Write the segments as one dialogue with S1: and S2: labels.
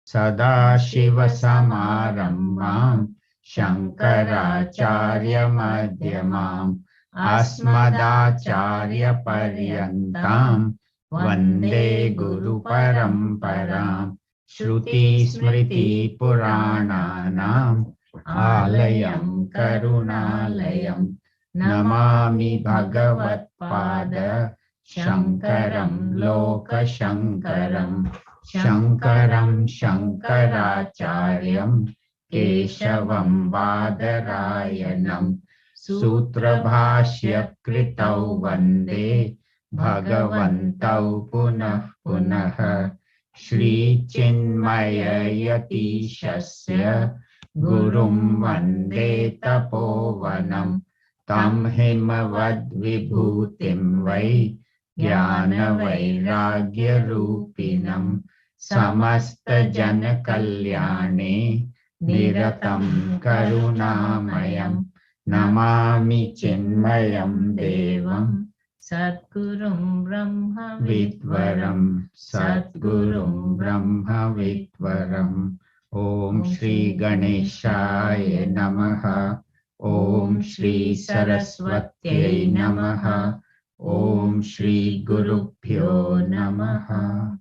S1: Sadashivasamarambham Shankaracharya-madhyamam Asmadacharya-paryantam Vande Guru-paramparam Shruti-smriti-purananam Alayam Karunalayam Namami Bhagavat-pada Shankaram Loka-shankaram Shankaram Shankaracharyam Keshavam Badarayanam Sutrabhashya Kritau Vande Bhagavantau Punah Punah Shri Chinmaya Yatishasya Gurum Vande Tapovanam Tam Himavad Vibhutim Vai Jnana Vairagya Rupinam Samasta Jana Kalyane Niratam Karunamayam Namami Chinmayam Devam Satgurum Brahma Vidvaram Satgurum Brahma Vidvaram Om Shri Ganeshaya Namaha Om Shri Saraswatyai Namaha Om Shri Gurubhyo Namaha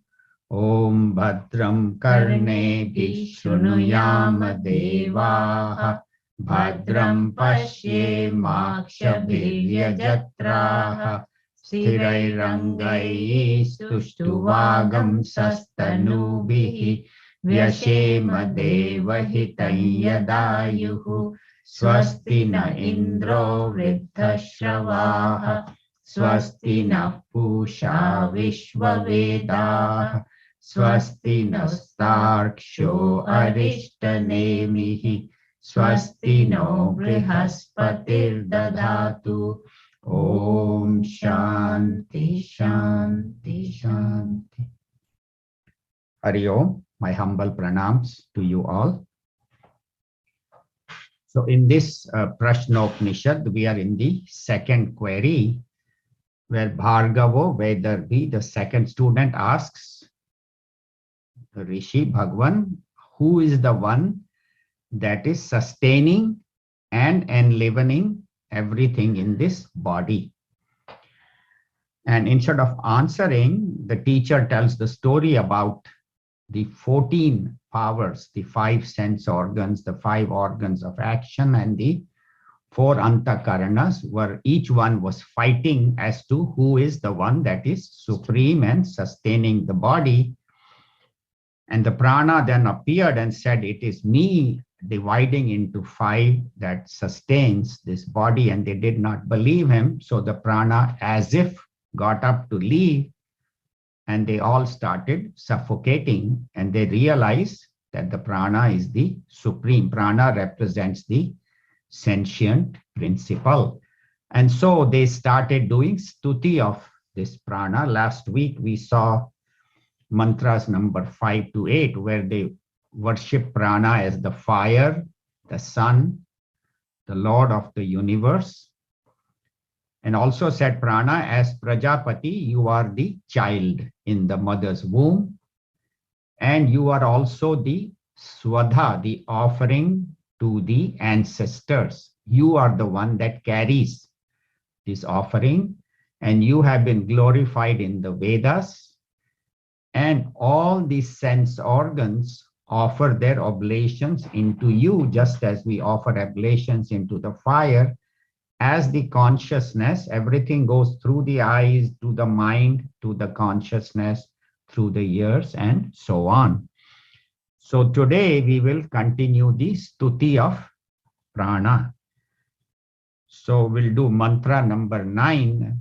S1: Om Bhadram Karnebhi Shrunuyama Devaha Bhadram Pashyemakshabhiryajatraha Sthirairangai Stuštuvagam Sastanubihi Vyashema Devahitanyadayuhu Swasti na Indro Vriddhashravaha Swasti na Pusha Vishvavedaha Swasti Nastarksho Arishtanemihi Swasti no Brihaspati'r Dadhatu Om Shanti Shanti Shanti. Hari Om, my humble pranams to you all. So in this Prasnopanishad, we are in the second query where Bhargavo Vedarvi, the second student, asks the Rishi Bhagwan, who is the one that is sustaining and enlivening everything in this body? And instead of answering, the teacher tells the story about the 14 powers, the 5 sense organs, the 5 organs of action, and the 4 antakaranas, where each one was fighting as to who is the one that is supreme and sustaining the body. And the prana then appeared and said, it is me dividing into 5 that sustains this body, and they did not believe him. So the prana as if got up to leave, and they all started suffocating, and they realized that the prana is the supreme. Prana represents the sentient principle. And so they started doing stuti of this prana. Last week we saw mantras number 5 to 8, where they worship prana as the fire, the sun, the Lord of the universe, and also said prana as Prajapati, you are the child in the mother's womb, and you are also the swadha, the offering to the ancestors. You are the one that carries this offering, and you have been glorified in the Vedas, and all these sense organs offer their oblations into you, just as we offer oblations into the fire. As the consciousness, everything goes through the eyes, to the mind, to the consciousness, through the ears, and so on. So today we will continue the stuti of prana. So we'll do mantra number 9.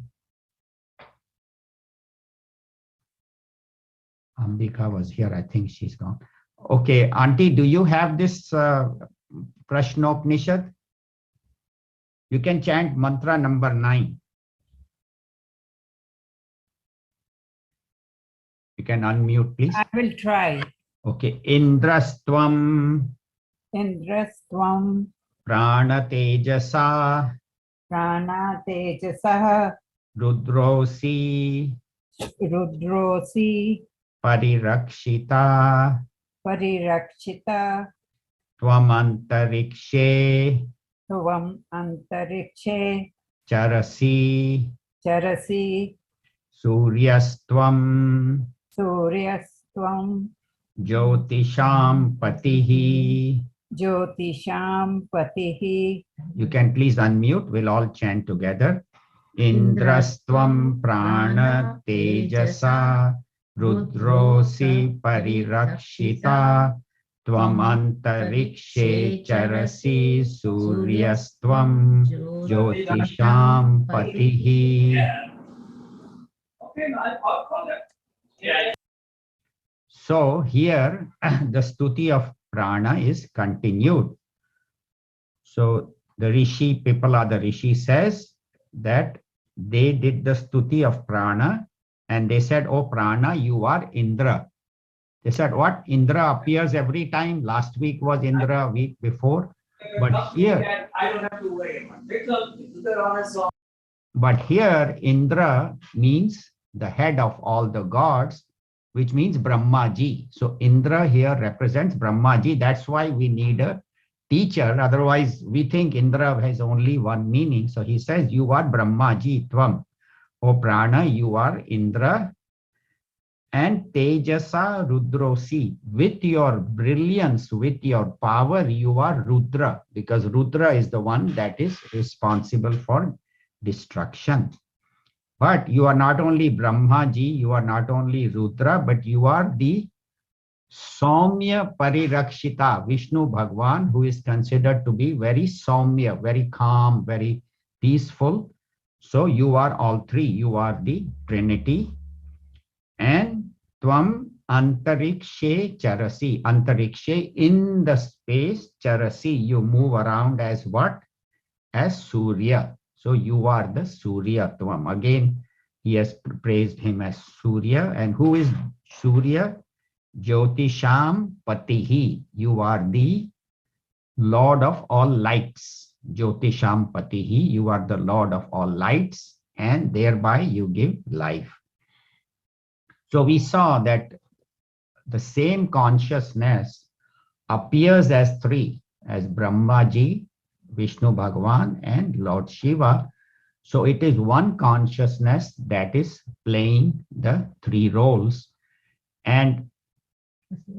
S1: Ambika was here, I think she's gone. Okay, Auntie, do you have this Prashnopanishad? You can chant mantra number 9. You can unmute, please.
S2: I will try.
S1: Okay. Indrastvam.
S2: Indrastvam.
S1: Prana tejasa.
S2: Prana tejasah.
S1: Rudrosi.
S2: Rudrosi.
S1: Parirakshita.
S2: Parirakshita
S1: Tvam antarikshe
S2: Tvam Antarikshe
S1: charasi
S2: Charasi
S1: Suryastvam
S2: Suryastvam
S1: Jyotisham Patihi.
S2: Jyotisham Patihi.
S1: You can please unmute. We'll all chant together. Indrastvam prana tejasa rudrosi parirakshita tvam antarikshe charasi suryastvam jyotisham patihi. So here the stuti of prana is continued. So the Rishi, Pipala, the Rishi says that they did the stuti of prana and they said, oh prana, you are Indra. They said, what? Indra appears every time. Last week was Indra, week before. But here, but here Indra means the head of all the gods, which means Brahmaji. So Indra here represents Brahmaji. That's why we need a teacher. Otherwise, we think Indra has only one meaning. So he says, you are Brahmaji Tvam. O Prana, you are Indra. And Tejasa Rudrosi. With your brilliance, with your power, you are Rudra. Because Rudra is the one that is responsible for destruction. But you are not only Brahmaji, you are not only Rudra, but you are the Saumya Parirakshita, Vishnu Bhagwan, who is considered to be very Saumya, very calm, very peaceful. So you are all three. You are the Trinity. And Tvam Antarikshe Charasi. Antarikshe, in the space, Charasi, you move around as what? As Surya. So you are the Surya Tvam. Again, he has praised him as Surya. And who is Surya? Jyotisham Patihi. You are the Lord of all lights. Jyotisham Patihi. You are the Lord of all lights, and thereby you give life. So we saw that the same consciousness appears as three, as Brahmaji, Vishnu Bhagavan, and Lord Shiva. So it is one consciousness that is playing the three roles. And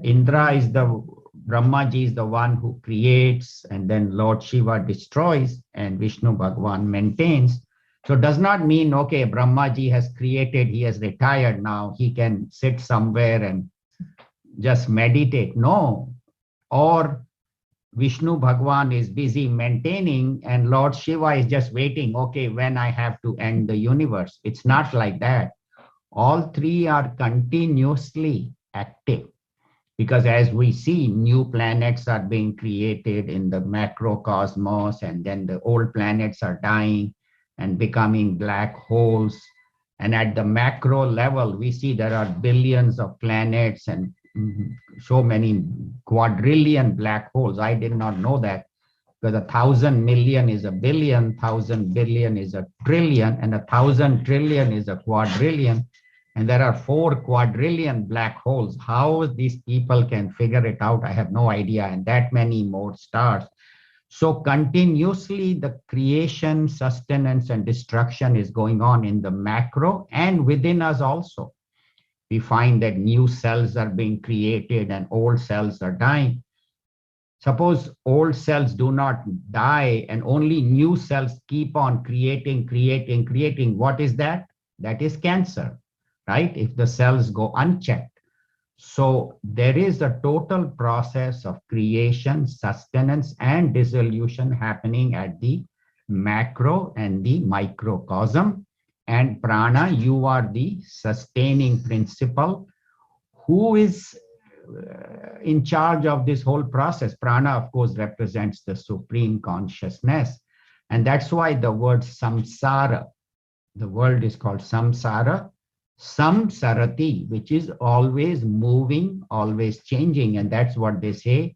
S1: Indra is Brahmaji is the one who creates, and then Lord Shiva destroys, and Vishnu Bhagavan maintains. So it does not mean, okay, Brahmaji has created, he has retired now, he can sit somewhere and just meditate. No. Or Vishnu Bhagwan is busy maintaining and Lord Shiva is just waiting, okay, when I have to end the universe. It's not like that. All three are continuously active. Because as we see, new planets are being created in the macrocosmos, and then the old planets are dying and becoming black holes. And at the macro level, we see there are billions of planets and so many quadrillion black holes. I did not know that, because 1,000 million is a billion, 1,000 billion is a trillion, and 1,000 trillion is a quadrillion. And there are 4 quadrillion black holes. How these people can figure it out, I have no idea. And that many more stars. So continuously the creation, sustenance, and destruction is going on in the macro and within us also. We find that new cells are being created and old cells are dying. Suppose old cells do not die and only new cells keep on creating. What is that? That is cancer. Right? If the cells go unchecked. So there is a total process of creation, sustenance, and dissolution happening at the macro and the microcosm. And prana, you are the sustaining principle who is in charge of this whole process. Prana, of course, represents the supreme consciousness. And that's why the word samsara, the world is called samsara, samsarati, which is always moving, always changing. And that's what they say.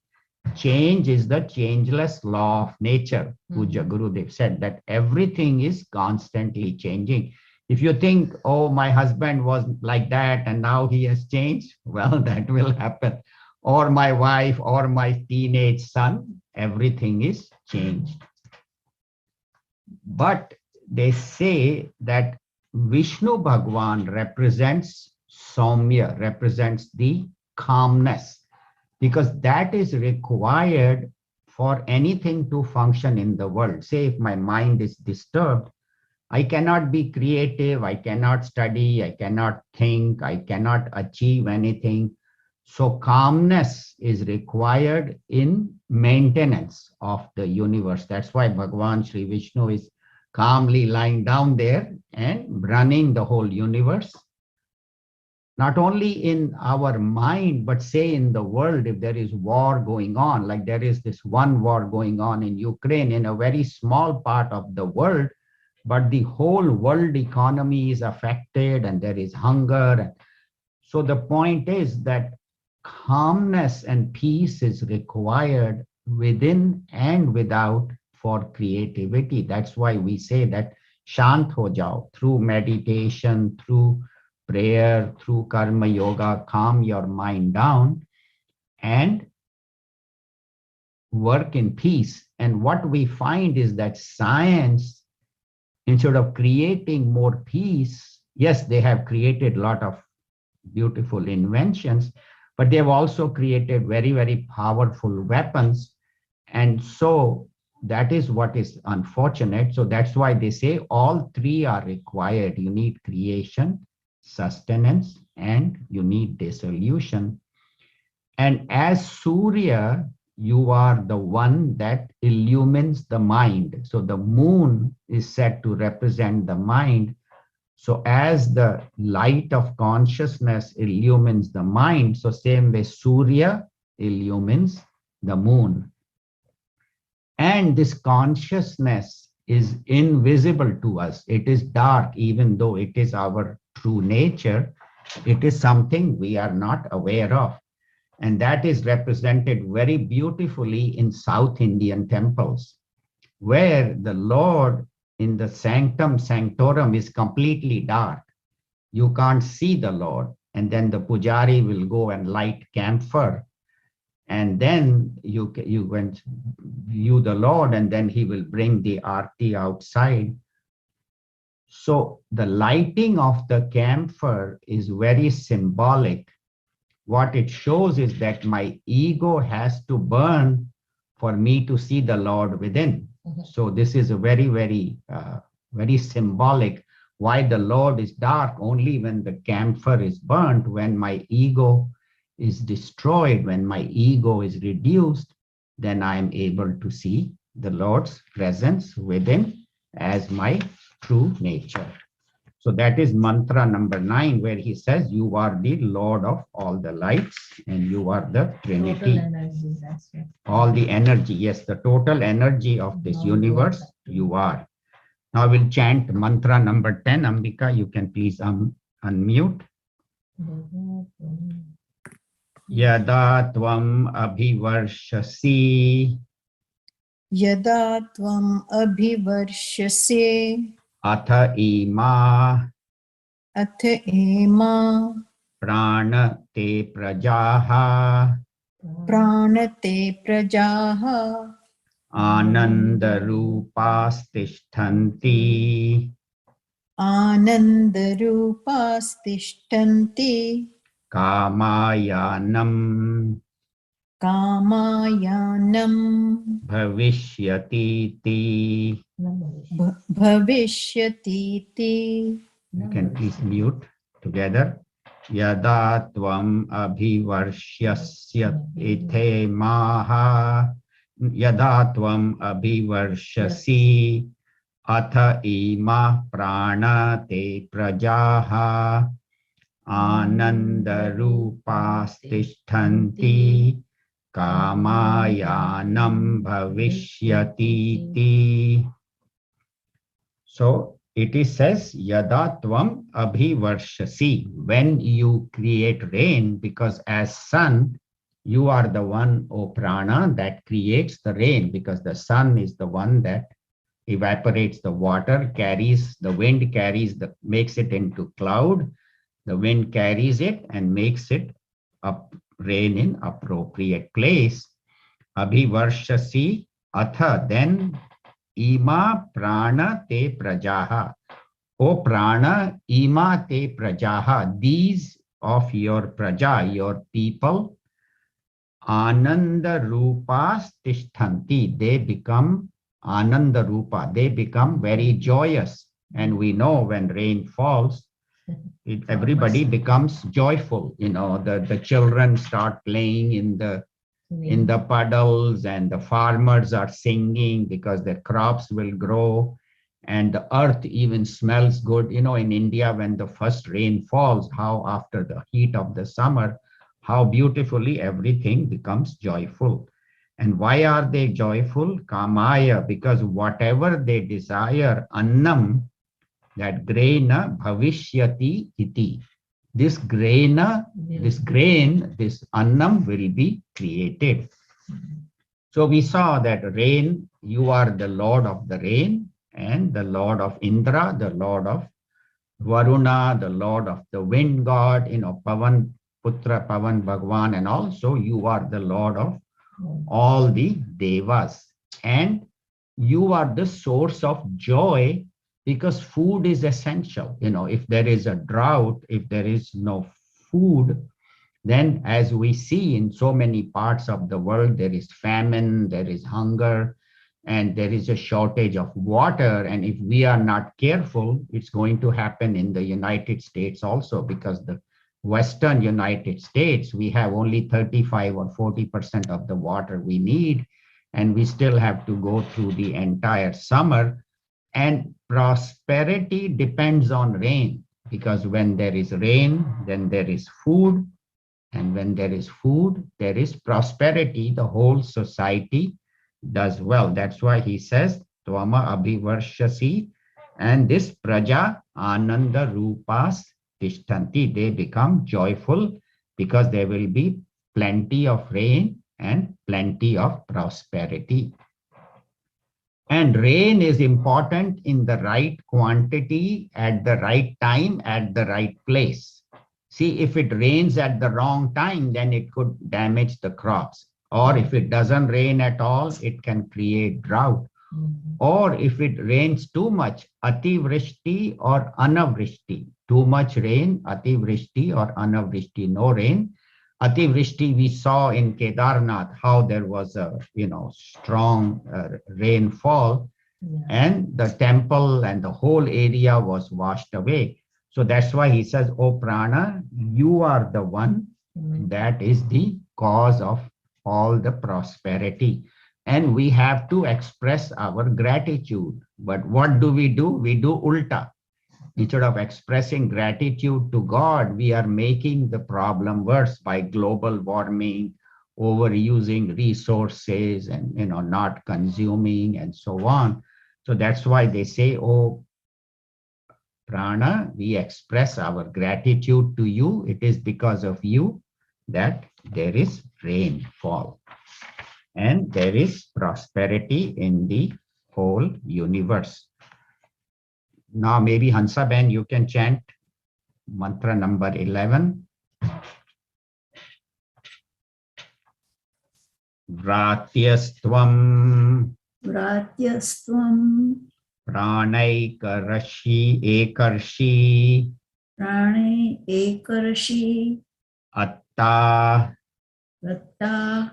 S1: Change is the changeless law of nature. Puja Gurudev said that everything is constantly changing. If you think, oh, my husband was like that and now he has changed, well, that will happen. or my wife or my teenage son, everything is changed. But they say that Vishnu Bhagwan represents Saumya, represents the calmness, because that is required for anything to function in the world. Say if my mind is disturbed, I cannot be creative, I cannot study, I cannot think, I cannot achieve anything. So calmness is required in maintenance of the universe. That's why Bhagavan Sri Vishnu is calmly lying down there and running the whole universe. Not only in our mind, but say in the world, if there is war going on, like there is this one war going on in Ukraine, in a very small part of the world, but the whole world economy is affected and there is hunger. So the point is that calmness and peace is required within and without for creativity. That's why we say that shant ho jao, through meditation, through prayer, through karma yoga, calm your mind down and work in peace. And what we find is that science, instead of creating more peace, yes, they have created a lot of beautiful inventions, but they've also created very, very powerful weapons. And so that is what is unfortunate. So that's why they say all three are required. You need creation, sustenance, and you need dissolution. And as Surya, you are the one that illumines the mind. So the moon is said to represent the mind. So as the light of consciousness illumines the mind, so same way Surya illumines the moon. And this consciousness is invisible to us. It is dark, even though it is our true nature. It is something we are not aware of. And that is represented very beautifully in South Indian temples, where the Lord in the sanctum sanctorum is completely dark. You can't see the Lord. And then the pujari will go and light camphor. And then you went view the Lord, and then he will bring the arti outside. So the lighting of the camphor is very symbolic. What it shows is that my ego has to burn for me to see the Lord within. So this is a very, very symbolic. Why the Lord is dark only when the camphor is burnt, when my ego is destroyed, when my ego is reduced, then I am able to see the Lord's presence within as my true nature. So that is mantra number 9, where he says, you are the Lord of all the lights and you are the Trinity.
S3: Total energy, that's it.
S1: All the energy, yes, the total energy of this universe, you are. Now we'll chant mantra number 10. Ambika, you can please unmute. Yada tvam abhivarshasi
S3: Yada tvam abhivarshase
S1: atha ima
S3: atha ema
S1: prana te prajaha
S3: pranate prajaha
S1: anandarupastishtanti
S3: anandarupastishtanti
S1: kamayanam
S3: kamayanam
S1: bhavishyatiti.
S3: bhavishyatiti.
S1: You can please mute together. Yada tvam abhivarshasya ite maha. Yada tvam abhivarshasi atha ima prana te prajaha anandarupastishtanti kamayanam bhavishyatiti. So it says, Yada tvam abhivarshasi, when you create rain, because as sun, you are the one, O prana, that creates the rain, because the sun is the one that evaporates the water, carries, the wind carries, makes it into cloud, the wind carries it and makes it up rain in appropriate place. Abhivarshasi atha, then ima prana te prajaha. O prana, ima te prajaha, these of your praja, your people, ananda rupas tishthanti, they become ananda rupa, they become very joyous. And we know when rain falls, everybody becomes joyful. The children start playing in the puddles, and the farmers are singing because their crops will grow, and the earth even smells good. In India, when the first rain falls, how after the heat of the summer, how beautifully everything becomes joyful. And why are they joyful? Kamaya, because whatever they desire, annam, that graina bhavishyati iti. This grain, this annam will be created. So we saw that rain, you are the Lord of the rain, and the Lord of Indra, the Lord of Varuna, the Lord of the wind god, Pavan Putra, Pavan Bhagwan, and also you are the Lord of all the Devas. And you are the source of joy, because food is essential. If there is a drought, if there is no food, then as we see in so many parts of the world, there is famine, there is hunger, and there is a shortage of water. And if we are not careful, it's going to happen in the United States also, because the Western United States, we have only 35 or 40% of the water we need, and we still have to go through the entire summer. And prosperity depends on rain, because when there is rain, then there is food. And when there is food, there is prosperity. The whole society does well. That's why he says, Tvama abhivarshasi, and this praja ananda rupas tishtanti, they become joyful because there will be plenty of rain and plenty of prosperity. And rain is important in the right quantity, at the right time, at the right place. See, if it rains at the wrong time, then it could damage the crops. Or if it doesn't rain at all, it can create drought. Or if it rains too much, ativrishti or anavrishti, too much rain, ativrishti or anavrishti, no rain. Ativrishti, we saw in Kedarnath how there was a strong rainfall, and the temple and the whole area was washed away. So that's why he says, "O Prana, you are the one that is the cause of all the prosperity." And we have to express our gratitude. But what do? We do ulta. Instead of expressing gratitude to God, we are making the problem worse by global warming, overusing resources, and not consuming, and so on. So that's why they say, "Oh Prana, we express our gratitude to you. It is because of you that there is rainfall and there is prosperity in the whole universe." Now maybe Hansa Ben, you can chant mantra number 11. Vratyastvam pranaikarshi ekarshi
S4: Prane ekarshi
S1: atta
S4: vatta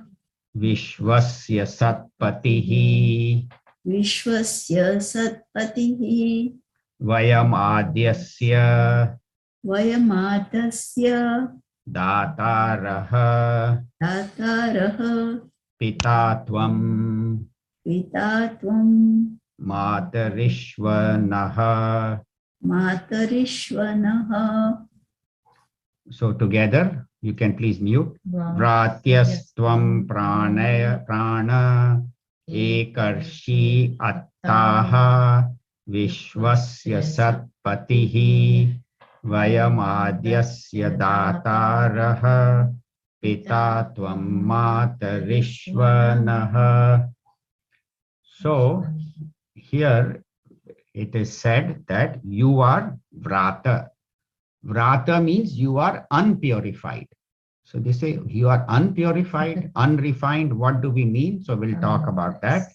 S1: vishwasya satpatihi
S4: vishwasya satpatihi
S1: vayam adyasya
S4: vayamadasya
S1: dataraha
S4: dataraha
S1: pitatvam
S4: pitatvam
S1: matarishvanaha.
S4: matarishvanaha.
S1: So together, you can please mute. Vratyastvam prana ekarshi attaha vishwasya satpatihi vayamadyasya dataraha pitatvam matarishvanaha. So here it is said that you are vrata. Vrata means you are unpurified. So they say you are unpurified, unrefined. What do we mean? So we'll talk about that.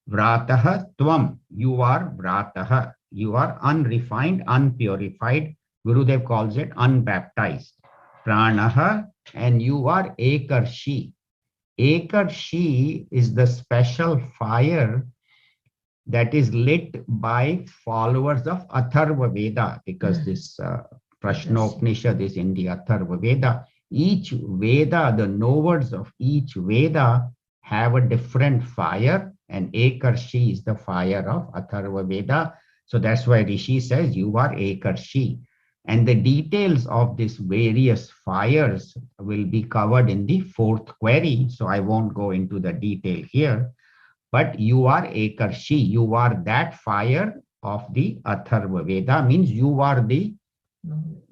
S1: Vrataha tvam, you are vrataha. You are unrefined, unpurified. Gurudev calls it unbaptized. Pranaha, and you are ekarshi. Ekarshi is the special fire that is lit by followers of Atharva Veda, because this Prasnopanishad is in the Atharva Veda. Each Veda, the knowers of each Veda have a different fire, and Ekarshi is the fire of Atharva Veda. So that's why Rishi says you are Ekarshi. And the details of these various fires will be covered in the fourth query. So I won't go into the detail here. But you are Ekarshi, you are that fire of the Atharva Veda, means you are the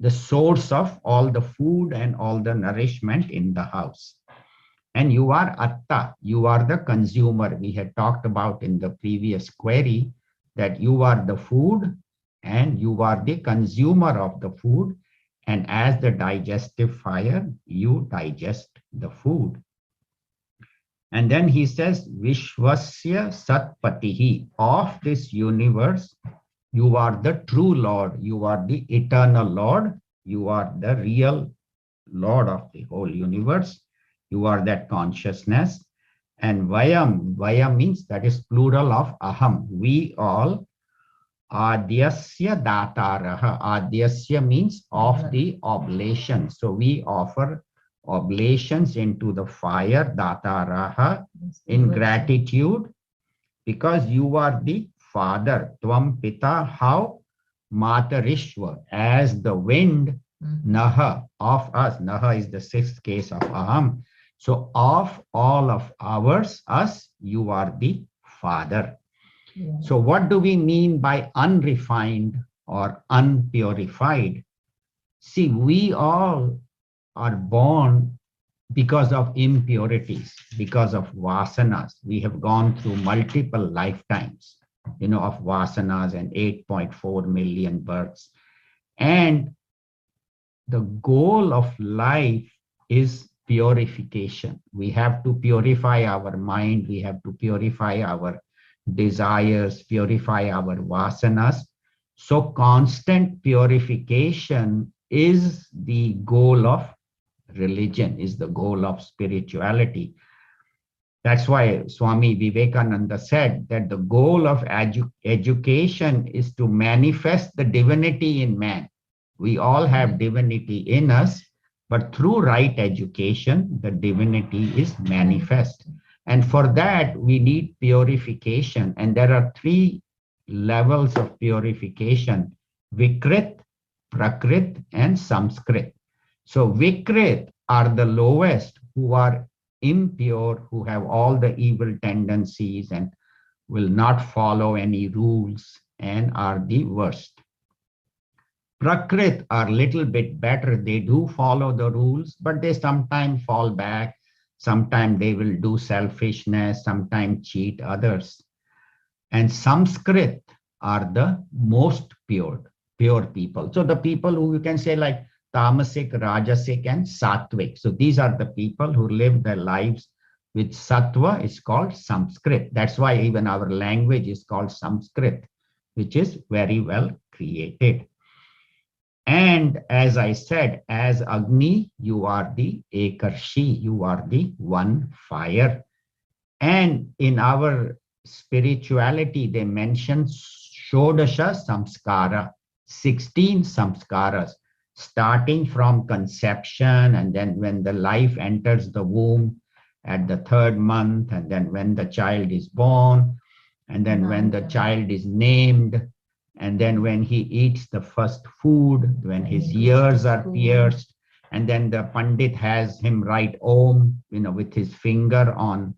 S1: source of all the food and all the nourishment in the house. And you are Atta, you are the consumer. We had talked about in the previous query that you are the food and you are the consumer of the food. And as the digestive fire, you digest the food. And then he says, Vishwasya Satpatihi, of this universe, you are the true Lord, you are the eternal Lord, you are the real Lord of the whole universe, you are that consciousness. And Vayam means that is plural of Aham, we all. Adyasya Dataraha, Adyasya means of the oblation. So we offer oblations into the fire, Dataraha, in gratitude, because you are the father, Tvam Pita, how? Matarishwa, as the wind, Naha, of us. Naha is the sixth case of Aham. So of all of ours, us, you are the father. So what do we mean by unrefined or unpurified? See, we all are born because of impurities, because of vasanas. We have gone through multiple lifetimes, of vasanas and 8.4 million births. And the goal of life is purification. We have to purify our mind. We have to purify our desires, purify our vasanas. So constant purification is the goal of religion, is the goal of spirituality. That's why Swami Vivekananda said that the goal of education is to manifest the divinity in man. We all have divinity in us, but through right education, the divinity is manifest. And for that, we need purification. And there are three levels of purification: Vikrit, Prakrit, and Samskrit. So Vikrit are the lowest, who are impure, who have all the evil tendencies and will not follow any rules and are the worst. Prakrit are little bit better. They do follow the rules, but they sometimes fall back. Sometimes they will do selfishness, sometimes cheat others. And Samskrit are the most pure people. So the people who you can say like Tamasic, Rajasic, and Sattvic. So these are the people who live their lives with Sattva. It's called Samskrit. That's why even our language is called Sanskrit, which is very well created. And as I said, as Agni, you are the Ekarshi, you are the one fire. And in our spirituality, they mention Shodasha Samskara, 16 samskaras, starting from conception, and then when the life enters the womb at the 3rd month, and then when the child is born, and then when the child is named, and then when he eats the first food, when his ears are pierced, and then the Pandit has him write Om, with his finger on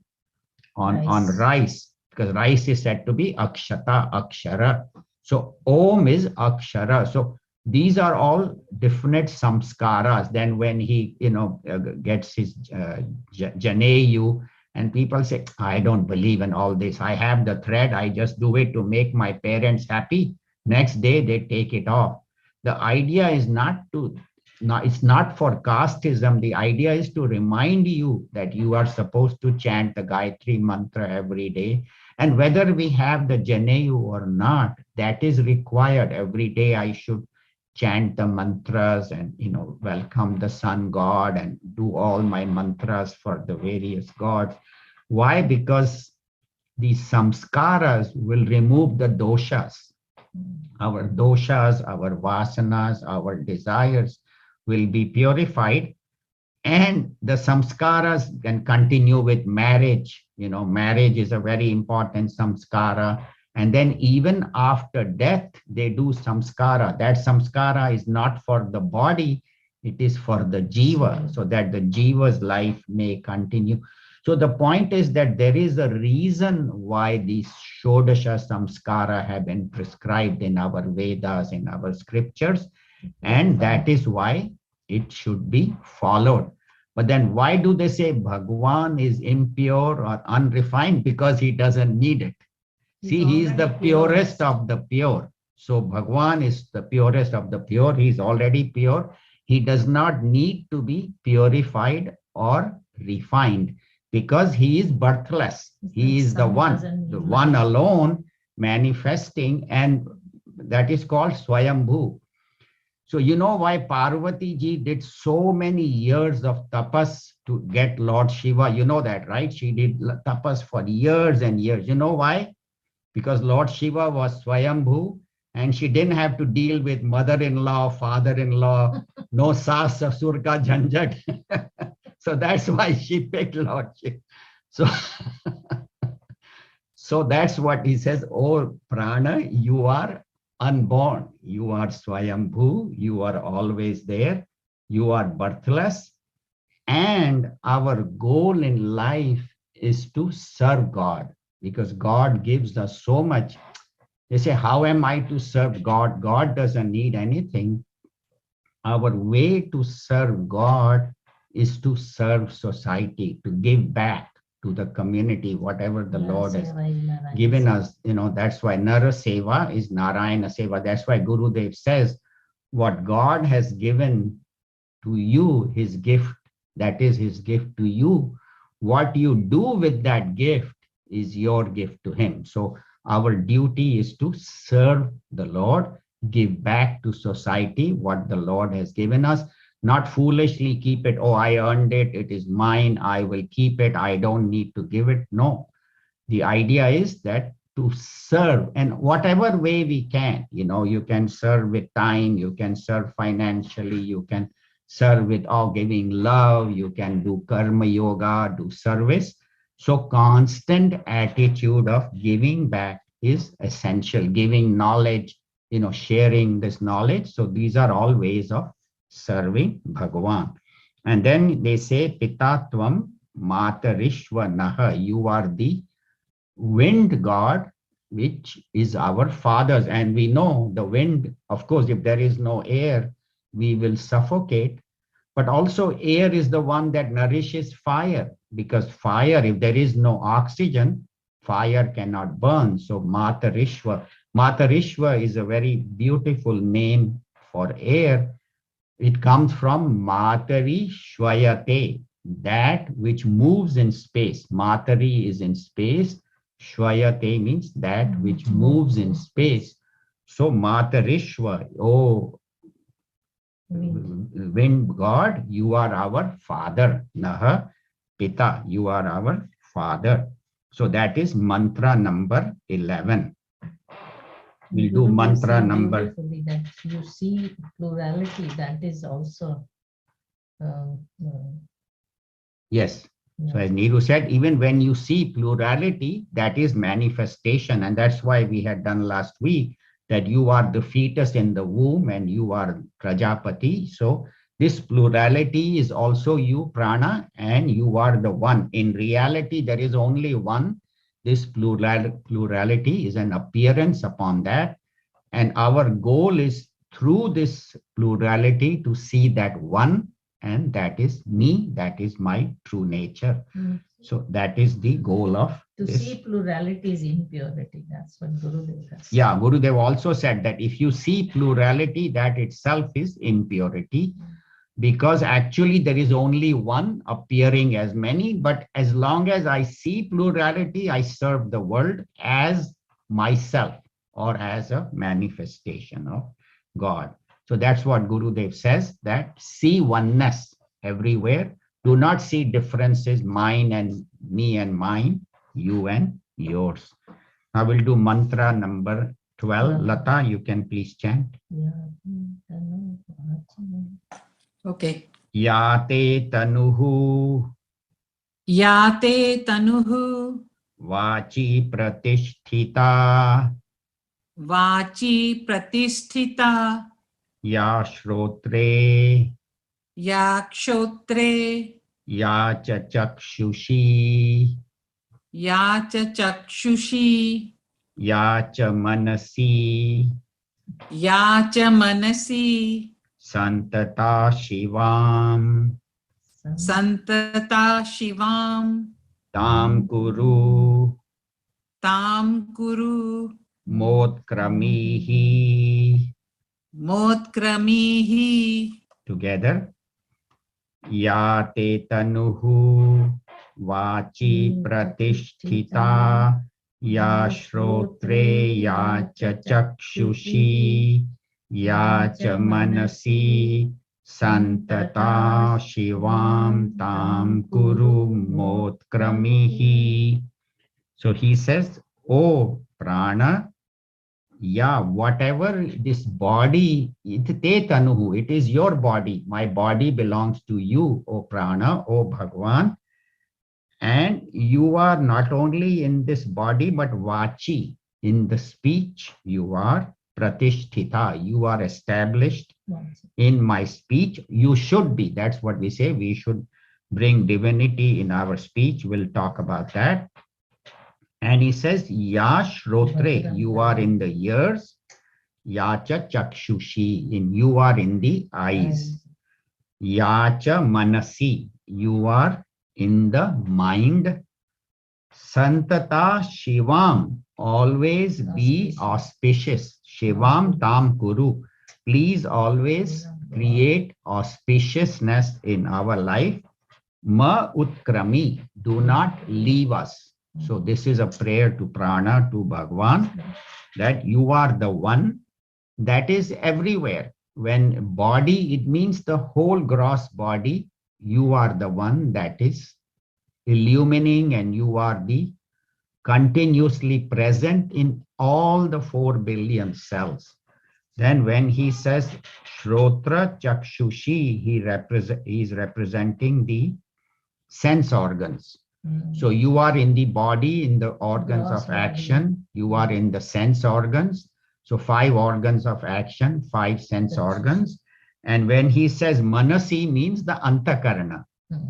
S1: rice, because rice is said to be Akshata, Akshara. So Om is Akshara. So these are all definite samskaras. Then when he, gets his Janeyu, and people say, I don't believe in all this. I have the thread. I just do it to make my parents happy. Next day, they take it off. The idea is not to it's not for casteism. The idea is to remind you that you are supposed to chant the Gayatri mantra every day. And whether we have the Janayu or not, that is required. Every day I should chant the mantras and, welcome the sun god and do all my mantras for the various gods. Why? Because these samskaras will remove the doshas. Our doshas, our vasanas, our desires will be purified, and the samskaras can continue with marriage. Marriage is a very important samskara. And then even after death, they do samskara. That samskara is not for the body, it is for the jiva, so that the jiva's life may continue. So the point is that there is a reason why these Shodasha samskara have been prescribed in our Vedas, in our scriptures, and that is why it should be followed. But then why do they say Bhagwan is impure or unrefined? Because he doesn't need it. See, he is the purest of the pure. So Bhagwan is the purest of the pure. He is already pure. He does not need to be purified or refined because he is birthless. He is the one alone manifesting, and that is called Swayambhu. So you know why Parvati ji did so many years of tapas to get Lord Shiva? You know that, right? She did tapas for years and years. You know why? Because Lord Shiva was Swayambhu, and she didn't have to deal with mother-in-law, father-in-law, no saas sasur ka jhanjat. So that's why she picked Lord Shiva. So that's what he says, oh Prana, you are unborn, you are Swayambhu, you are always there, you are birthless, and our goal in life is to serve God, because God gives us so much. They say, how am I to serve God? God doesn't need anything. Our way to serve God is to serve society, to give back to the community, whatever the Lord has given us. That's why Nara Seva is Narayana Seva. That's why Gurudev says, what God has given to you, his gift, that is his gift to you. What you do with that gift is your gift to him. So our duty is to serve the Lord, give back to society what the Lord has given us. Not foolishly keep it, oh, I earned it, it is mine, I will keep it, I don't need to give it. No, the idea is that to serve, and whatever way we can, you can serve with time, you can serve financially, you can serve with giving love, you can do karma yoga, do service. So constant attitude of giving back is essential, giving knowledge, sharing this knowledge. So these are all ways of serving Bhagavan. And then they say, Pitatvam Matarishva Naha, you are the wind god, which is our fathers. And we know the wind, of course, if there is no air, we will suffocate. But also air is the one that nourishes fire, because fire, if there is no oxygen, fire cannot burn. So Matarishva. Matarishva is a very beautiful name for air. It comes from Matari Shvayate, that which moves in space. Matari is in space. Shvayate means that which moves in space. So Matarishva, oh wind god, you are our father. Naha Pita, you are our father. So that is mantra number 11. We'll do mantra number.
S5: That you see plurality, that is also.
S1: Yes. So as Neeru said, even when you see plurality, that is manifestation. And that's why we had done last week that you are the fetus in the womb and you are Prajapati. So this plurality is also you, Prana, and you are the one. In reality, there is only one. This plurality is an appearance upon that. And our goal is through this plurality to see that one, and that is me, that is my true nature. So that is the goal of
S5: to
S1: this.
S5: See plurality is impurity. That's what Gurudev has.
S1: Yeah, Gurudev also said that if you see plurality, that itself is impurity. because actually there is only one appearing as many, but as long as I see plurality, I serve the world as myself or as a manifestation of God. So that's what Gurudev says, that see oneness everywhere. Do not see differences, mine and me and mine, you and yours. I will do mantra number 12. Lata, you can please chant.
S6: Okay.
S1: Yate tanuhu
S6: Yate tanuhu
S1: vachi pratisthita
S6: vachi pratisthita
S1: ya shrotre
S6: yakshotre
S1: ya cha chakshushi
S6: yacha chakshushi
S1: ya cha manasi
S6: yacha manasi
S1: santata shivam
S6: santata shivam
S1: tam kuru
S6: tam kuru
S1: motkramihi.
S6: motkramihi.
S1: Together. Yate tanuhu vachi pratisthita ya shrotre ya cha chakshushi ya cha manasi santata shivam tam kuru motkramihi. So he says, oh prana, yeah, whatever this body, it tanuhu, it is your body. My body belongs to you, O Prana, O Bhagwan. And you are not only in this body, but vachi, in the speech, you are pratisthita, you are established in my speech. You should be, that's what we say, we should bring divinity in our speech. We'll talk about that. And he says, Ya Shrotre, you are in the ears. Yacha Chakshushi, in you are in the eyes. Yacha Manasi, you are in the mind. Santata Shivam, always be auspicious. Shivam Tam Kuru, please always create auspiciousness in our life. Ma Utkrami, do not leave us. So this is a prayer to Prana, to Bhagwan, that you are the one that is everywhere. When body, it means the whole gross body. You are the one that is illumining, and you are the continuously present in all the 4 billion cells. Then when he says Shrotra Chakshushi, he is representing the sense organs. So you are in the body, in the organs of action. You are in the sense organs. So 5 organs of action, 5 sense organs. And when he says manasi, means the antakarana.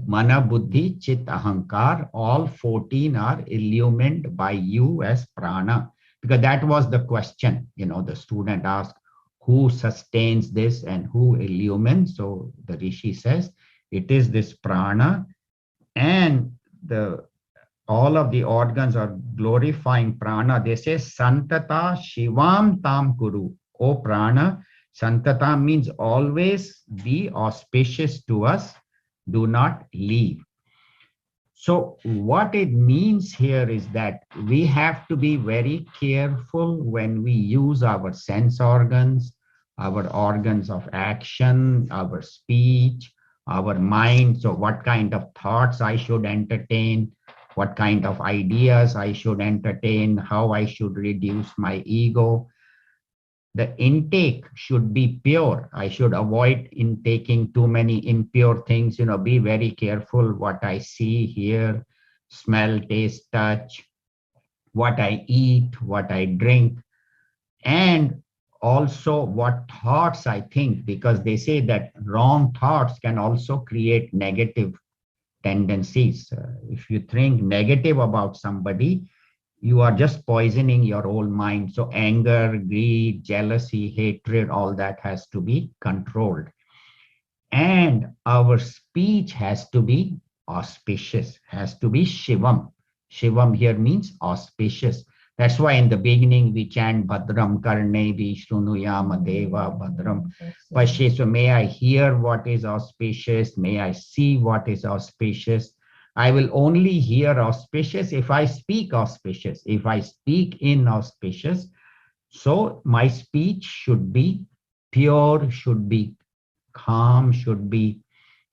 S1: Mana, buddhi, chit, ahankar, all 14 are illumined by you as prana. Because that was the question, the student asked, who sustains this and who illumines? So the Rishi says, it is this prana, and all of the organs are glorifying prana. They say santata shivam tam kuru. O prana, santata means always be auspicious to us. Do not leave. So what it means here is that we have to be very careful when we use our sense organs, our organs of action, our speech, our mind. So what kind of thoughts I should entertain, what kind of ideas I should entertain, how I should reduce my ego. The intake should be pure. I should avoid intaking too many impure things, be very careful what I see, hear, smell, taste, touch, what I eat, what I drink, and also what thoughts I think, because they say that wrong thoughts can also create negative tendencies. If you think negative about somebody, you are just poisoning your own mind. So anger, greed, jealousy, hatred, all that has to be controlled. And our speech has to be auspicious, has to be Shivam. Shivam here means auspicious. That's why in the beginning we chant Bhadram Karnevi Shrunuyama Deva Bhadram Pashe. So may I hear what is auspicious, may I see what is auspicious. I will only hear auspicious if I speak auspicious, if I speak inauspicious. So my speech should be pure, should be calm, should be.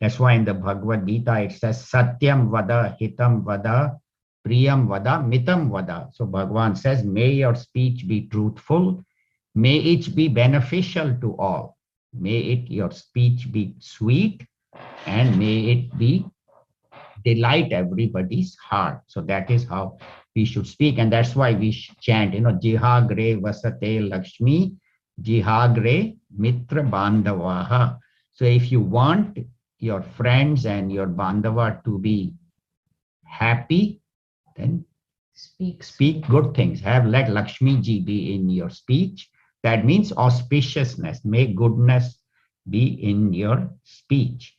S1: That's why in the Bhagavad Gita it says Satyam Vada, Hitam Vada, Priyam Vada, Mitam Vada. So Bhagavan says, may your speech be truthful, may it be beneficial to all, may it your speech be sweet, and may it be delight everybody's heart. So that is how we should speak, and that's why we chant, Jihagre Vasate Lakshmi, Jihagre Mitra Bandavaha. So if you want your friends and your bandava to be happy, then speak good things. Let Lakshmi ji be in your speech. That means auspiciousness. May goodness be in your speech.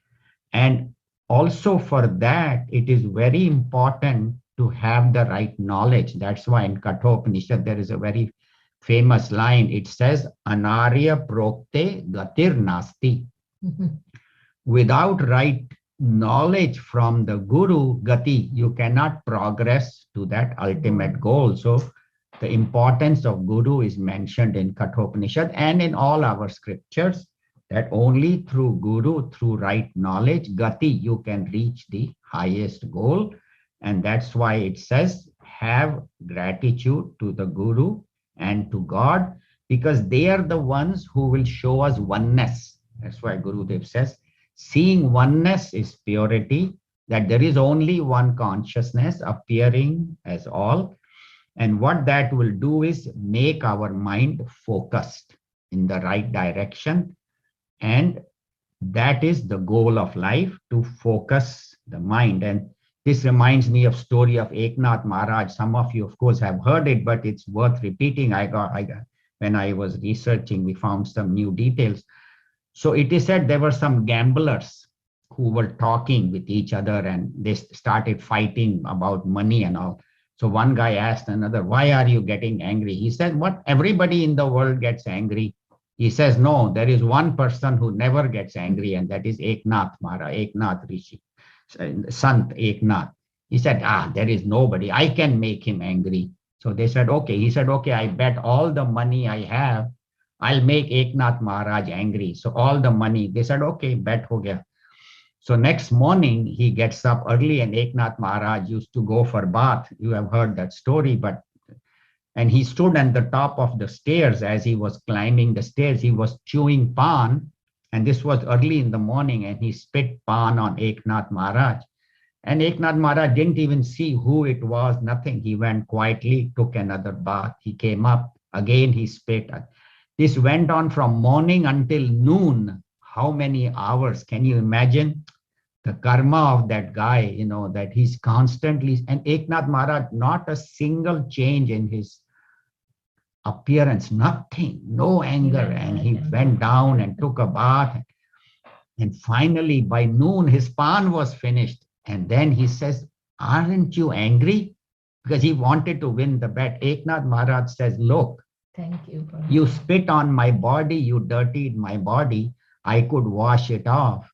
S1: And also for that, it is very important to have the right knowledge. That's why in Kathopanishad, there is a very famous line. It says, Anarya prokte gatir nasti. Without right knowledge from the Guru, Gati, you cannot progress to that ultimate goal. So the importance of Guru is mentioned in Kathopanishad and in all our scriptures, that only through Guru, through right knowledge, Gati, you can reach the highest goal. And that's why it says, have gratitude to the Guru and to God, because they are the ones who will show us oneness. That's why Gurudev says, seeing oneness is purity, that there is only one consciousness appearing as all. And what that will do is make our mind focused in the right direction. And that is the goal of life, to focus the mind. And this reminds me of story of Eknath Maharaj. Some of you, of course, have heard it, but it's worth repeating. When I was researching, we found some new details. So it is said there were some gamblers who were talking with each other, and they started fighting about money and all. So one guy asked another, why are you getting angry? He said, what? Everybody in the world gets angry. He says, no, there is one person who never gets angry, and that is Eknath Maharaj, Eknath Rishi, Sant Eknath. He said, there is nobody. I can make him angry. So they said, okay. He said, okay, I bet all the money I have, I'll make Eknath Maharaj angry. So all the money, they said, okay, bet ho gaya. So next morning, he gets up early, and Eknath Maharaj used to go for bath. You have heard that story, and he stood at the top of the stairs. As he was climbing the stairs, he was chewing pan, and this was early in the morning, and he spit pan on Eknath Maharaj. And Eknath Maharaj didn't even see who it was, nothing. He went quietly, took another bath. He came up, again he spit. This went on from morning until noon. How many hours? Can you imagine the karma of that guy, that he's constantly, and Eknath Maharaj, not a single change in his appearance, nothing, no anger. And he went down and took a bath. And finally, by noon, his pan was finished. And then he says, aren't you angry? Because he wanted to win the bet. Eknath Maharaj says, look,
S5: Thank you.
S1: you spit on my body, you dirtied my body. I could wash it off.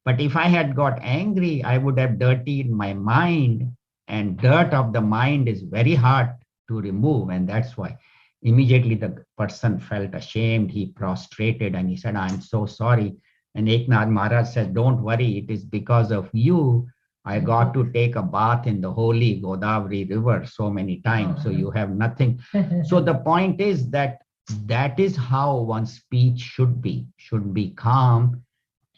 S1: But if I had got angry, I would have dirtied my mind. And dirt of the mind is very hard to remove. And that's why immediately the person felt ashamed. He prostrated and he said, I'm so sorry. And Eknath Maharaj said, don't worry. It is because of you I got to take a bath in the holy Godavari river so many times. So you have nothing. So the point is that is how one's speech should be calm,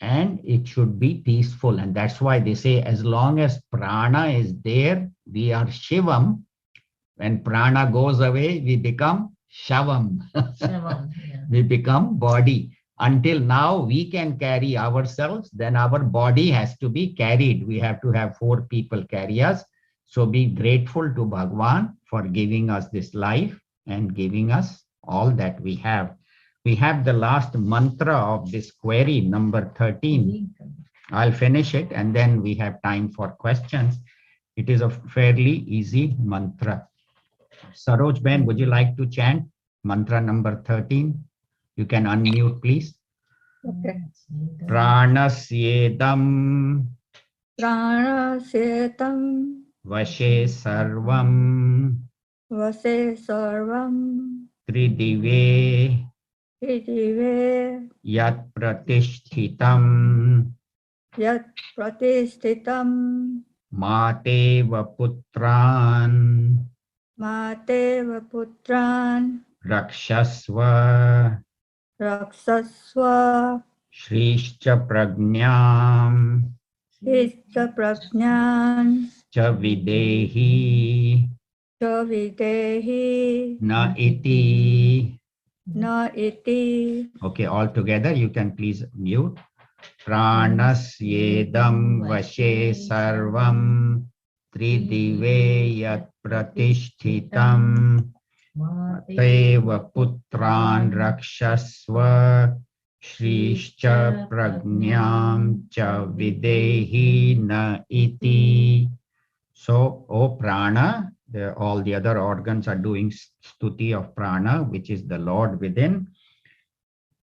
S1: and it should be peaceful. And that's why they say, as long as prana is there, we are Shivam. When prana goes away, we become Shavam.
S5: Shavam, yeah.
S1: We become body. Until now, we can carry ourselves, then our body has to be carried. We have to have 4 people carry us. So be grateful to Bhagwan for giving us this life and giving us all that we have. We have the last mantra of this query, number 13. I'll finish it and then we have time for questions. It is a fairly easy mantra. Saroj Ben, would you like to chant mantra number 13? You can unmute, please.
S2: Okay.
S1: Pranasyedam
S7: Pranasetam
S1: vashe sarvam
S7: vase sarvam
S1: tridive
S7: idive
S1: yat pratishtitam
S7: yat pratishtitam
S1: mateva putran
S7: mateva putran
S1: rakshasva
S7: raksasva
S1: shrishcha prajnam
S7: hishta prajnan
S1: cha videhi
S7: cha videhi
S1: na iti.
S7: na iti.
S1: Okay, all together you can please mute. Pranasyedam vashe sarvam tridive yat pratishtitam teva putran rakshasva shrishcha prajnam cha videhi na iti. So, O Prana, all the other organs are doing stuti of Prana, which is the Lord within.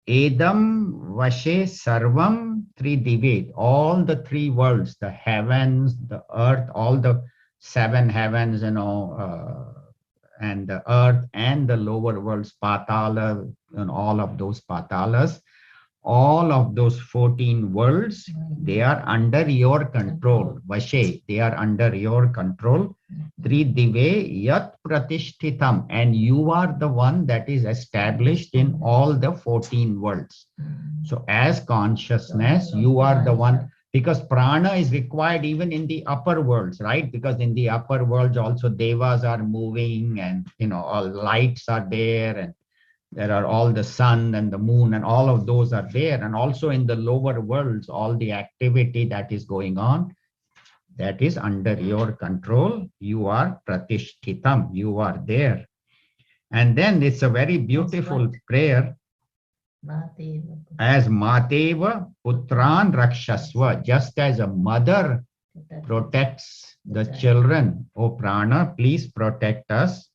S1: Edam Vashe Sarvam Tridive, all the three worlds, the heavens, the earth, all the seven heavens, and the earth and the lower worlds, Patala, and all of those Patalas, all of those 14 worlds, they are under your control. Vashe, they are under your control. Tridive yat pratishtitam, and you are the one that is established in all the 14 worlds. So as consciousness, you are the one, because prana is required even in the upper worlds, right? Because in the upper worlds also devas are moving, and all lights are there, and there are all the sun and the moon, and all of those are there. And also in the lower worlds, all the activity that is going on, that is under your control. You are pratishtitam, you are there. And then it's a very beautiful prayer. As Mateva Putran Rakshasva, just as a mother protects the children, O Prana, please protect us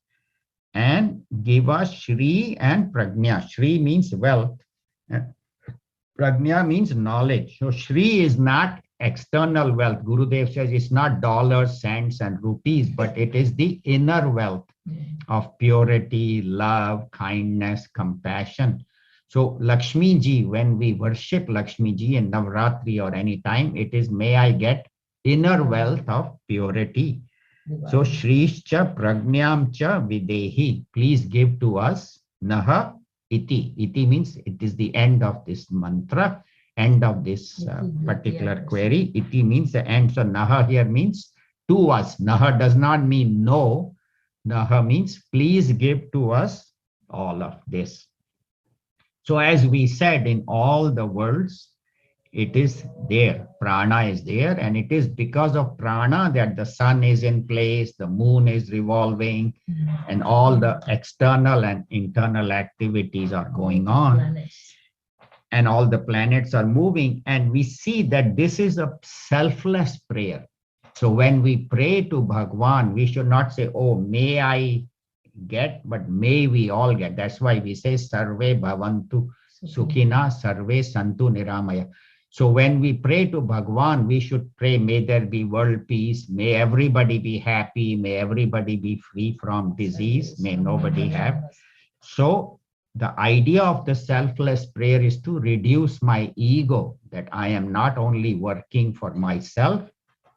S1: and give us Shri and Prajna. Shri means wealth. Prajna means knowledge. So Shri is not external wealth. Gurudev says it's not dollars, cents, and rupees, but it is the inner wealth of purity, love, kindness, compassion. So Lakshmi Ji, when we worship Lakshmi Ji in Navratri or any time, it is, may I get inner wealth of purity. So Shrishcha Prajnam cha Videhi, please give to us Naha iti. Iti means it is the end of this mantra, end of this particular query. Iti means the end. So Naha here means to us. Naha does not mean no. Naha means please give to us all of this. So as we said, in all the worlds, it is there. Prana is there, and it is because of prana that the sun is in place, the moon is revolving, and all the external and internal activities are going on. And all the planets are moving. And we see that this is a selfless prayer. So when we pray to Bhagwan, we should not say, oh, may I get, but may we all get. That's why we say, Sarve Bhavantu Sukhina, Sarve Santu Niramaya. So when we pray to Bhagwan, we should pray, may there be world peace, may everybody be happy, may everybody be free from disease, may nobody have. So the idea of the selfless prayer is to reduce my ego, that I am not only working for myself,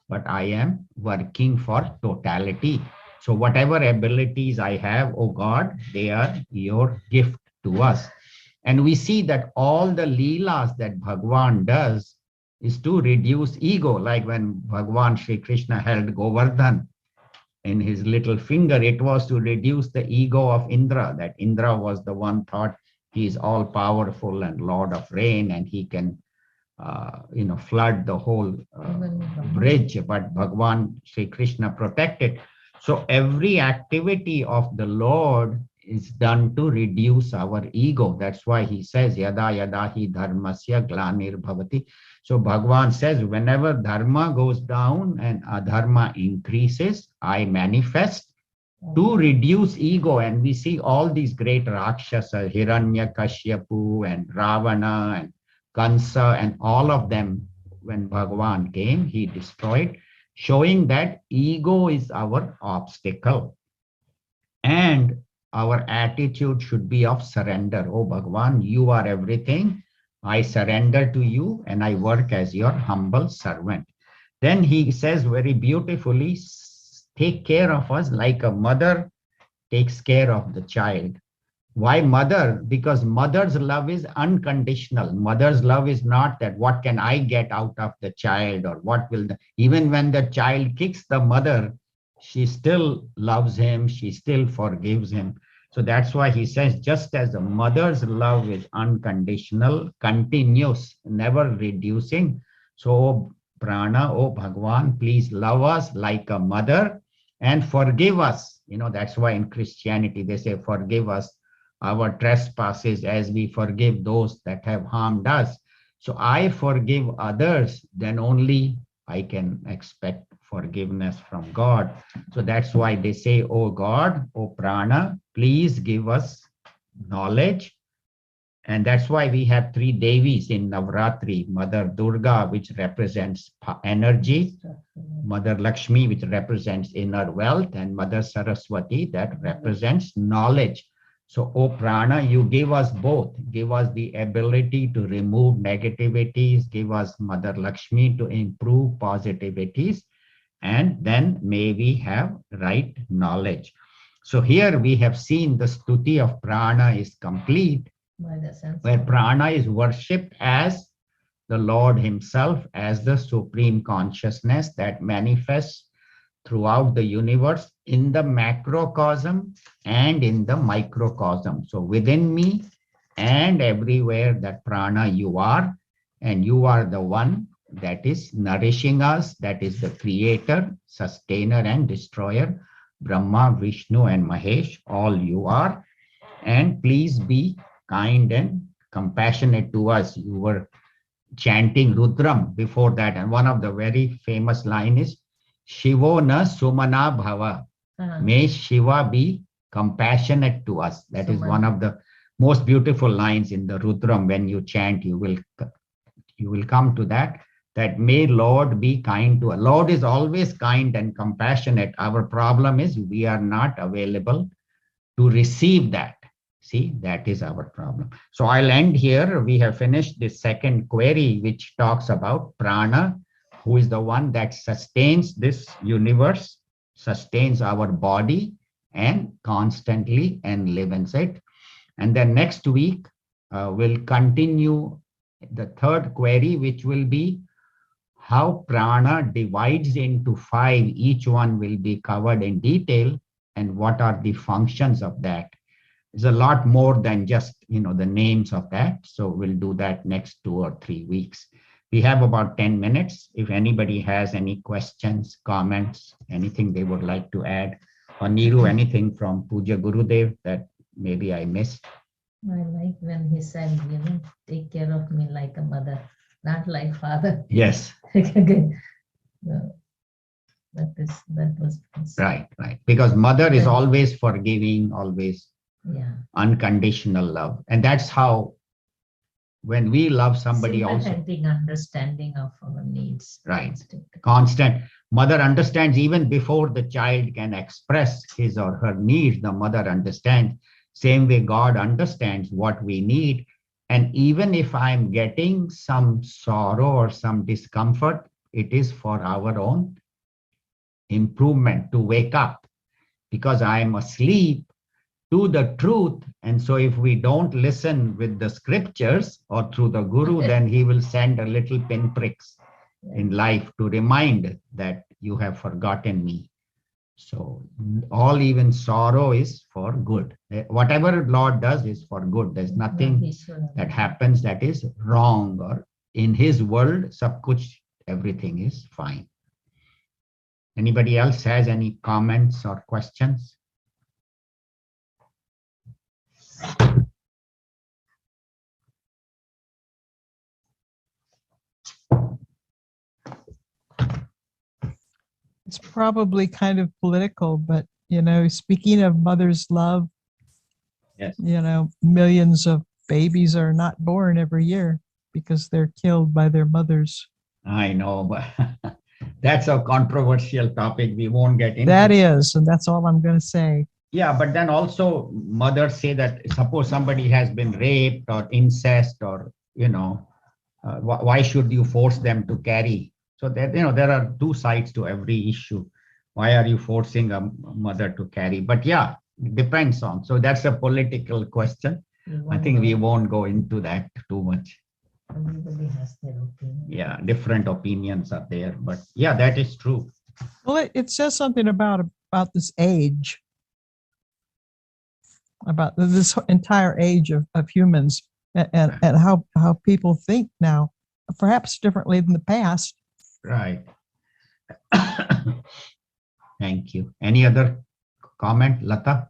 S1: but I am working for totality. So whatever abilities I have, oh God, they are your gift to us. And we see that all the leelas that Bhagwan does is to reduce ego. Like when Bhagwan Shri Krishna held Govardhan in his little finger, it was to reduce the ego of Indra, that Indra was the one thought he is all powerful and Lord of rain, and he can flood the whole bridge, but Bhagwan Shri Krishna protected. So every activity of the Lord is done to reduce our ego. That's why he says, Yada yada hi dharmasya glanir bhavati. So Bhagwan says, whenever dharma goes down and adharma increases, I manifest to reduce ego. And we see all these great Rakshasas, Hiranyakashyapu and Ravana and Kansa, and all of them, when Bhagavan came, he destroyed, showing that ego is our obstacle. And our attitude should be of surrender. Oh Bhagavan, you are everything. I surrender to you and I work as your humble servant. Then he says very beautifully, take care of us like a mother takes care of the child. Why mother? Because mother's love is unconditional. Mother's love is not that what can I get out of the child, or what will the, even when the child kicks the mother, she still loves him, she still forgives him. So that's why he says, just as a mother's love is unconditional, continuous, never reducing. So Prana, oh Bhagwan, please love us like a mother and forgive us. That's why in Christianity they say, forgive us our trespasses as we forgive those that have harmed us. So I forgive others, then only I can expect forgiveness from God. So that's why they say, oh God, oh Prana, please give us knowledge. And that's why we have three Devis in Navratri: Mother Durga, which represents energy, Mother Lakshmi, which represents inner wealth, and Mother Saraswati, that represents knowledge. So, oh Prana, you give us both. Give us the ability to remove negativities, give us Mother Lakshmi to improve positivities, and then may we have right knowledge. So here we have seen the stuti of Prana is complete, where Prana is worshipped as the Lord himself, as the supreme consciousness that manifests throughout the universe in the macrocosm and in the microcosm. So within me and everywhere that Prana you are, and you are the one that is nourishing us, that is the creator, sustainer and destroyer, Brahma, Vishnu and Mahesh, all you are. And please be kind and compassionate to us. You were chanting Rudram before that, and one of the very famous line is Shivo na Sumana Bhava. May Shiva be compassionate to us. That is one of the most beautiful lines in the Rudram. When you chant, you will come to that may Lord be kind to us. Lord is always kind and compassionate. Our problem is we are not available to receive that. See, that is our problem. So I'll end here. We have finished the second query, which talks about Prana, who is the one that sustains this universe, sustains our body, and constantly enlivens it. And then next week, we'll continue the third query, which will be how Prana divides into 5. Each one will be covered in detail, and what are the functions of that. It's a lot more than just, the names of that. So we'll do that next 2 or 3 weeks. We have about 10 minutes. If anybody has any questions, comments, anything they would like to add, or Niru, anything from Puja Gurudev that maybe I missed.
S5: I like when he said, take care of me like a mother, not like father.
S1: Yes.
S5: Okay. That was
S1: Right. Because mother is always forgiving, always unconditional love. And that's how, when we love somebody also.
S5: Sympathetic understanding of our needs.
S1: Right. Constant. Mother understands even before the child can express his or her needs, the mother understands. Same way God understands what we need. And even if I'm getting some sorrow or some discomfort, it is for our own improvement, to wake up, because I am asleep to the truth. And so if we don't listen with the scriptures or through the guru, then he will send a little pinpricks in life to remind that you have forgotten me. So all, even sorrow, is for good. Whatever Lord does is for good. There's nothing that happens that is wrong, or in his world, sab kuch, everything is fine. Anybody else has any comments or questions?
S8: It's probably kind of political, but You know, speaking of mother's love,
S1: Yes.
S8: you know, millions of babies are not born every year because they're killed by their mothers.
S1: I know, but that's a controversial topic. We won't get into.
S8: That is, and that's all I'm going to say.
S1: Yeah, but then also mothers say that suppose somebody has been raped or incest or, why should you force them to carry? So that, there are two sides to every issue. Why are you forcing a mother to carry? But yeah, it depends on. So that's a political question. I think we won't go into that too much.
S5: Everybody has their opinion.
S1: Yeah, different opinions are there, but yeah, that is true.
S8: Well, it says something about this age, about this entire age of humans, and how people think now, perhaps differently than the past.
S1: Right. Thank you. Any other comment, Lata?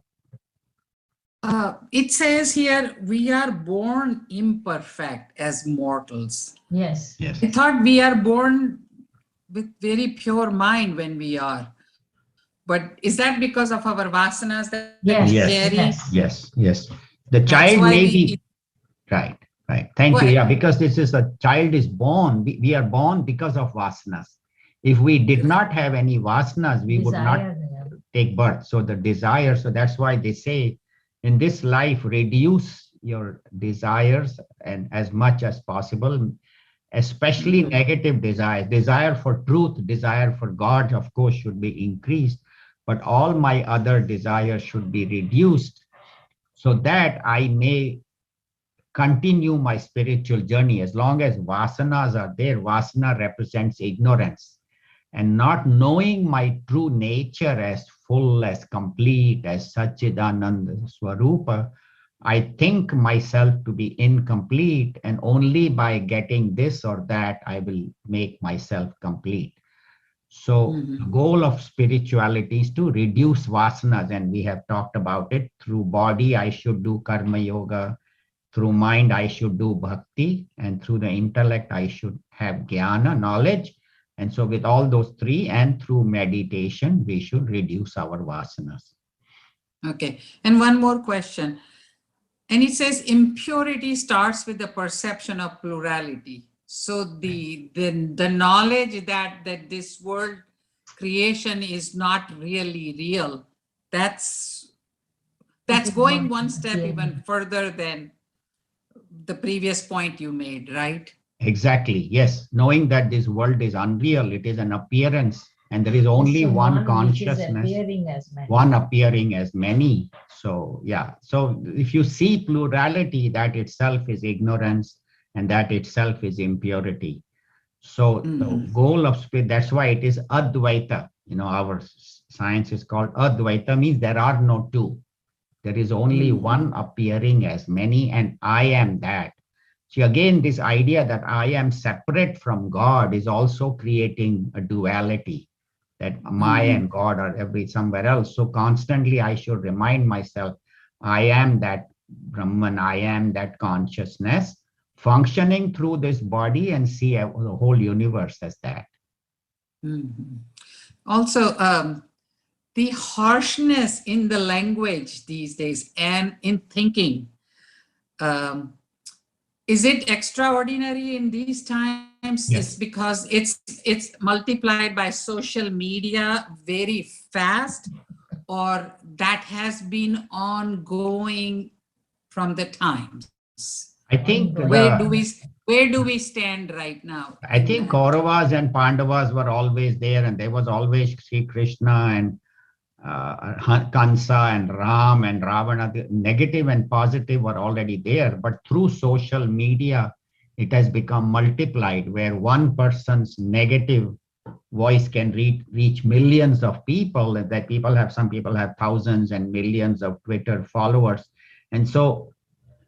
S6: It says here, we are born imperfect as mortals.
S5: Yes.
S1: Yes.
S6: I thought we are born with very pure mind when we are. But is that because of our vasanas that
S5: Yes.
S6: we
S1: Yes.
S6: carry?
S1: Yes. The
S6: That's
S1: child
S6: why
S1: may
S6: we-
S1: be right. Thank
S6: Go
S1: you.
S6: ahead.
S1: Yeah, because this is a child is born. We are born because of vasanas. If we did not have any vasanas, we would not
S5: Desire, yeah.
S1: take birth. So the desire, so that's why they say in this life, reduce your desires and as much as possible, especially negative desires. Desire for truth, desire for God, of course, should be increased, but all my other desires should be reduced so that I may continue my spiritual journey. As long as vasanas are there, vasana represents ignorance. And not knowing my true nature as full, as complete, as Satchidananda Swarupa, I think myself to be incomplete, and only by getting this or that, I will make myself complete. So the goal of spirituality is to reduce vasanas, and we have talked about it. Through body, I should do karma yoga. Through mind, I should do bhakti. And through the intellect, I should have jnana, knowledge. And so with all those three and through meditation, we should reduce our vasanas.
S6: Okay. And one more question. And it says impurity starts with the perception of plurality. So the knowledge that this world creation is not really real, that's going one step even further than the previous point you made, right?
S1: Exactly. Yes. Knowing that this world is unreal, it is an appearance, and there is only
S5: So
S1: one
S5: which is
S1: consciousness,
S5: appearing as many.
S1: one appearing as many. So, yeah. So if you see plurality, that itself is ignorance, and that itself is impurity. So the goal of spirit, that's why it is Advaita. Our science is called Advaita, means there are no two. There is only one appearing as many, and I am that. See, again, this idea that I am separate from God is also creating a duality, that my and God are somewhere else. So constantly I should remind myself, I am that Brahman, I am that consciousness functioning through this body, and see the whole universe as that.
S6: Also, the harshness in the language these days and in thinking, is it extraordinary in these times?
S1: Yes.
S6: It's because it's multiplied by social media very fast, or that has been ongoing from the times?
S1: I think
S6: Where do we stand right now?
S1: I think Kauravas and Pandavas were always there, and there was always Sri Krishna and Kansa and Ram and Ravana. The negative and positive were already there, but through social media, it has become multiplied, where one person's negative voice can reach millions of people, and that some people have thousands and millions of Twitter followers. And so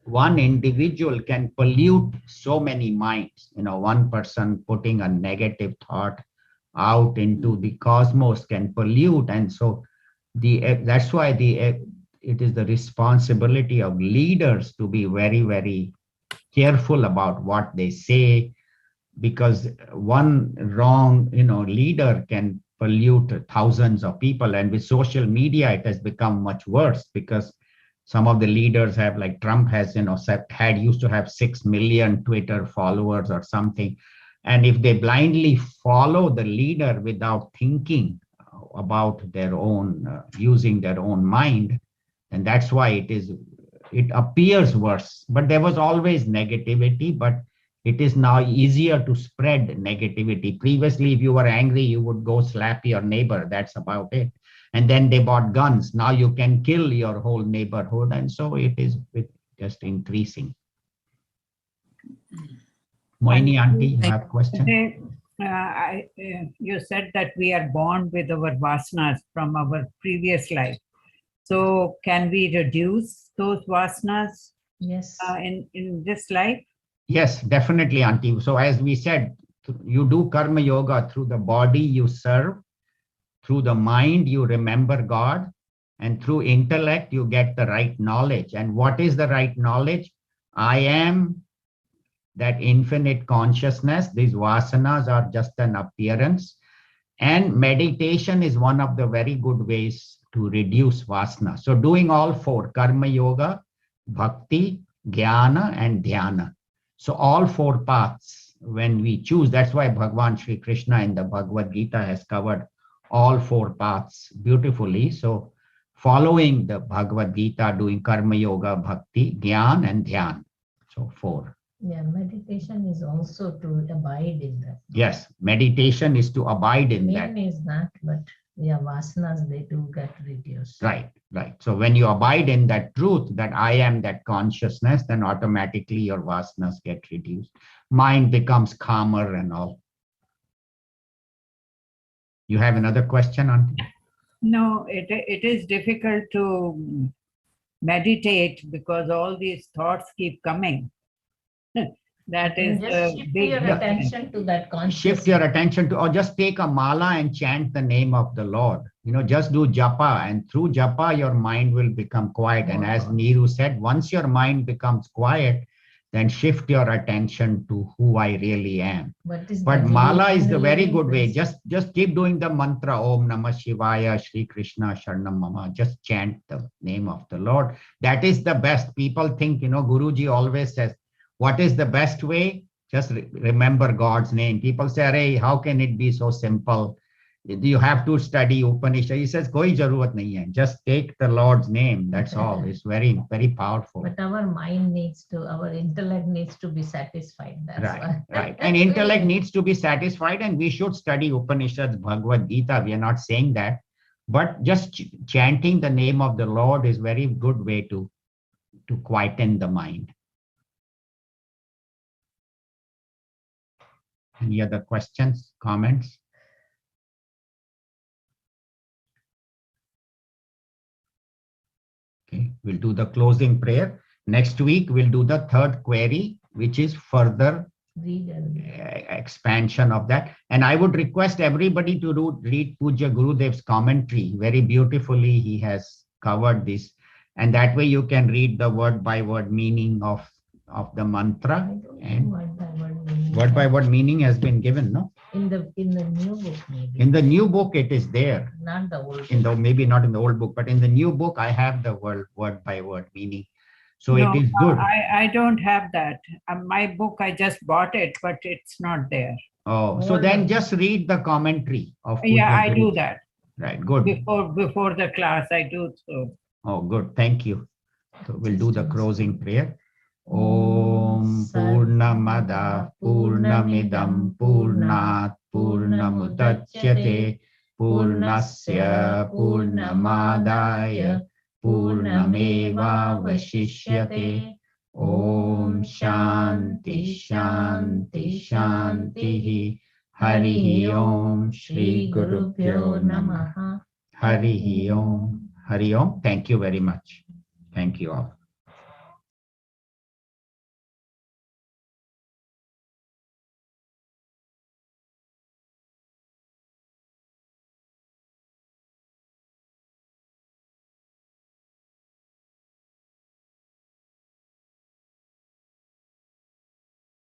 S1: one individual can pollute so many minds. One person putting a negative thought out into the cosmos can pollute. And so that's why it is the responsibility of leaders to be very, very careful about what they say, because one wrong leader can pollute thousands of people. And with social media, it has become much worse because some of the leaders have, like Trump has, used to have 6 million Twitter followers or something. And if they blindly follow the leader without thinking about their own, using their own mind, and that's why it appears worse. But there was always negativity, but it is now easier to spread negativity. Previously, if you were angry, you would go slap your neighbor. That's about it. And then they bought guns. Now you can kill your whole neighborhood. And so it is just increasing. Moini auntie, you have a question?
S2: You said that we are born with our vasanas from our previous life. So can we reduce those vasanas
S5: Yes.
S2: in this life?
S1: Yes, definitely, auntie. So as we said, you do karma yoga through the body you serve, through the mind you remember God, and through intellect you get the right knowledge. And what is the right knowledge? I am that infinite consciousness. These vasanas are just an appearance. And meditation is one of the very good ways to reduce vasana. So doing all four, karma yoga, bhakti, jnana, and dhyana. So all four paths, when we choose, that's why Bhagavan Sri Krishna in the Bhagavad Gita has covered all four paths beautifully. So following the Bhagavad Gita, doing karma yoga, bhakti, jnana, and dhyan. So four.
S5: Yeah, meditation is also to abide in that.
S1: Yes, meditation is to abide in that.
S5: Main is not, but yeah, vasanas, they do get reduced.
S1: Right, right. So when you abide in that truth, that I am that consciousness, then automatically your vasanas get reduced. Mind becomes calmer and all. You have another question, auntie?
S2: No, it is difficult to meditate because all these thoughts keep coming. That is
S5: Just
S2: a
S5: shift
S2: big
S5: your
S2: difference.
S5: attention to that consciousness.
S1: Shift your attention to, or just take a mala and chant the name of the Lord. Just do japa, and through japa, your mind will become quiet. And as Neeru said, once your mind becomes quiet, then shift your attention to who I really am. But mala is the very good way. Just keep doing the mantra, Om Namah Shivaya, Shri Krishna Sharnam Mama. Just chant the name of the Lord. That is the best. People think, Guruji always says, what is the best way? Just remember God's name. People say, "Arey, how can it be so simple? You have to study Upanishad." He says, "Koi jarurat nahi hai. Just take the Lord's name. That's all." It's very, very powerful.
S5: But our intellect needs to be satisfied. That's why.
S1: Right. And intellect needs to be satisfied, and we should study Upanishads, Bhagavad Gita. We are not saying that. But just chanting the name of the Lord is very good way to quieten the mind. Any other questions, comments? Okay, we'll do the closing prayer. Next week, we'll do the third query, which is further expansion of that. And I would request everybody to read Puja Gurudev's commentary. Very beautifully, he has covered this. And that way you can read the word by word meaning of the mantra. And word by word meaning has been given, no?
S5: In the new book, maybe.
S1: In the new book, it is there.
S5: Not the old book.
S1: Maybe not in the old book, but in the new book, I have the word by word meaning. So
S2: No,
S1: it is good.
S2: I don't have that. My book, I just bought it, but it's not there.
S1: Oh, so then just read the commentary of Puja
S2: Yeah, I
S1: Guru.
S2: do that.
S1: Right, good.
S2: Before the class, I do so.
S1: Oh, good. Thank you. So we'll do the closing prayer. Om Purnamada Purnamidam Purnat Purnamudachyate Purnasya Purnamadaya Purnameva Vashishyate. Om Shanti Shanti Shanti. Hari Om Shri Guru Pyo Namaha. Hari Om. Hari Om. Thank you very much. Thank you all.